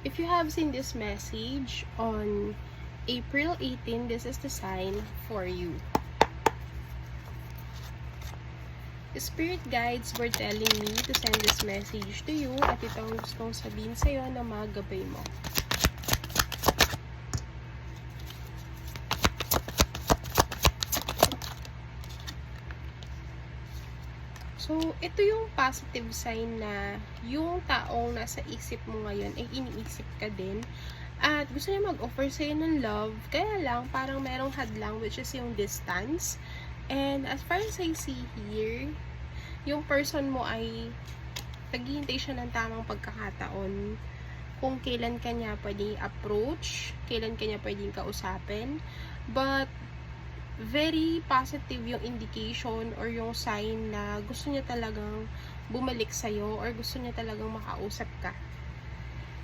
If you have seen this message on April 18, this is the sign for you. Spirit guides were telling me to send this message to you at ito ang gustong sabihin sa'yo na magabay mo. So, ito yung positive sign na yung taong nasa isip mo ngayon ay iniisip ka din at gusto niya mag-offer sa'yo ng love, kaya lang parang merong hadlang which is yung distance. And as far as I see here, yung person mo ay naghihintay siya ng tamang pagkakataon kung kailan ka niya pwedeng approach, kailan ka niya pwedeng kausapin. But very positive yung indication or yung sign na gusto niya talagang bumalik sa'yo or gusto niya talagang makausap ka.